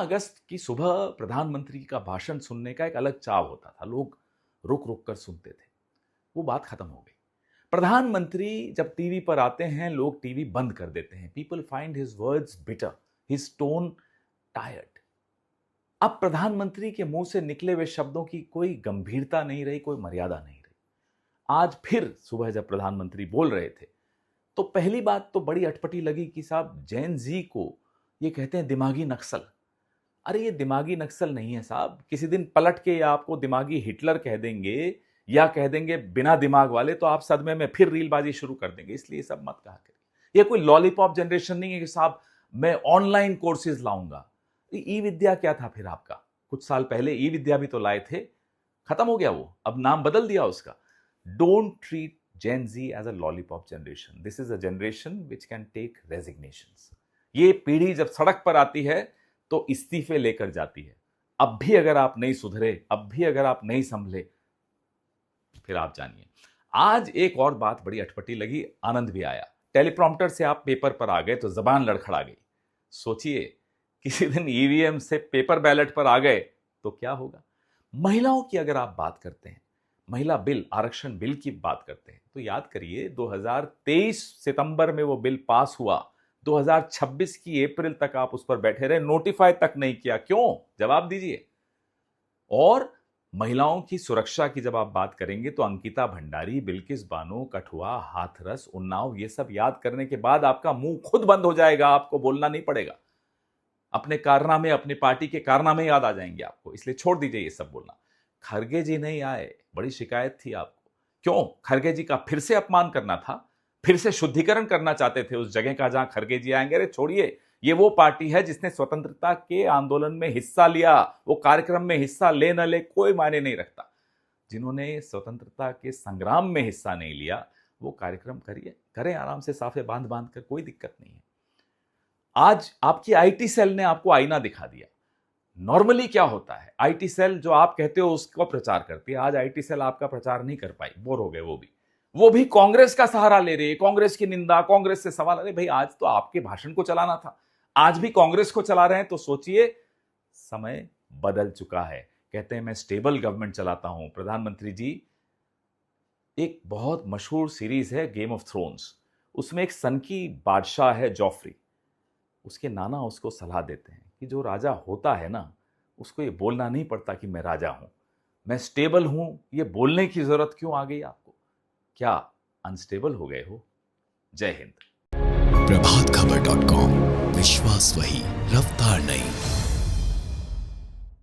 अगस्त की सुबह प्रधानमंत्री का भाषण सुनने का एक अलग चाव होता था, लोग रुक रुक कर सुनते थे। वो बात खत्म हो गई। प्रधानमंत्री जब टीवी पर आते हैं, लोग टीवी बंद कर देते हैं। People find his words bitter, his tone tired. अब प्रधानमंत्री के मुंह से निकले हुए शब्दों की कोई गंभीरता नहीं रही, कोई मर्यादा नहीं रही। आज फिर सुबह जब प्रधानमंत्री बोल रहे थे तो पहली बात तो बड़ी अटपटी लगी कि साहब जेन जी को ये कहते हैं दिमागी नक्सल। अरे ये दिमागी नक्सल नहीं है साहब, किसी दिन पलट के या आपको दिमागी हिटलर कह देंगे या कह देंगे बिना दिमाग वाले, तो आप सदमे में फिर रीलबाजी शुरू कर देंगे। इसलिए सब मत कहा करिए। ये कोई लॉलीपॉप जनरेशन नहीं है कि साहब मैं ऑनलाइन कोर्सेज लाऊंगा। ई विद्या क्या था फिर आपका? कुछ साल पहले ई विद्या भी तो लाए थे, खत्म हो गया वो, अब नाम बदल दिया उसका। Don't treat Gen Z as a lollipop generation. This is a generation which can take resignations. ये पीढ़ी जब सड़क पर आती है तो इस्तीफे लेकर जाती है। अब भी अगर आप नहीं सुधरे, अब भी अगर आप नहीं संभले, फिर आप जानिए। आज एक और बात बड़ी अटपटी लगी, आनंद भी आया। टेलीप्रॉम्प्टर से आप पेपर पर आ गए तो जबान लड़खड़ा गई। सोचिए किसी दिन ईवीएम से पेपर बैलेट पर आ गए तो क्या होगा। महिलाओं की अगर आप बात करते हैं, महिला बिल, आरक्षण बिल की बात करते हैं, तो याद करिए 2023 सितंबर में वो बिल पास हुआ। 2026 की अप्रैल तक आप उस पर बैठे रहे, नोटिफाई तक नहीं किया। क्यों? जवाब दीजिए। और महिलाओं की सुरक्षा की जब आप बात करेंगे तो अंकिता भंडारी, बिल्किस बानो, कठुआ, हाथरस, उन्नाव, ये सब याद करने के बाद आपका मुंह खुद बंद हो जाएगा, आपको बोलना नहीं पड़ेगा। अपने कारनामे, अपनी पार्टी के कारनामे याद आ जाएंगे आपको, इसलिए छोड़ दीजिए ये सब बोलना। खरगे जी नहीं आए, बड़ी शिकायत थी आपको। क्यों? खरगे जी का फिर से अपमान करना था, फिर से शुद्धिकरण करना चाहते थे उस जगह का जहां खरगे जी आएंगे। अरे छोड़िए, ये वो पार्टी है जिसने स्वतंत्रता के आंदोलन में हिस्सा लिया। वो कार्यक्रम में हिस्सा ले न ले कोई मायने नहीं रखता। जिन्होंने स्वतंत्रता के संग्राम में हिस्सा नहीं लिया, वो कार्यक्रम करिए, करें आराम से, साफे बांध बांध कर, कोई दिक्कत नहीं है। आज आपकी आईटी सेल ने आपको आईना दिखा दिया। नॉर्मली क्या होता है, आईटी सेल जो आप कहते हो उसको प्रचार करती है। आज आईटी सेल आपका प्रचार नहीं कर पाई, बोर हो गए। वो भी कांग्रेस का सहारा ले रही है, कांग्रेस की निंदा, कांग्रेस से सवाल। अरे भाई, आज तो आपके भाषण को चलाना था, आज भी कांग्रेस को चला रहे हैं। तो सोचिए, समय बदल चुका है। कहते हैं मैं स्टेबल गवर्नमेंट चलाता हूं। प्रधानमंत्री जी, एक बहुत मशहूर सीरीज है गेम ऑफ थ्रोन्स, उसमें एक सनकी बादशाह है जॉफ्री। उसके नाना उसको सलाह देते हैं कि जो राजा होता है ना, उसको ये बोलना नहीं पड़ता कि मैं राजा हूं, मैं स्टेबल हूं। ये बोलने की जरूरत क्यों आ गई आपको? क्या अनस्टेबल हो गए हो? जय हिंद। प्रभातखबर.com, विश्वास वही, रफ्तार नहीं।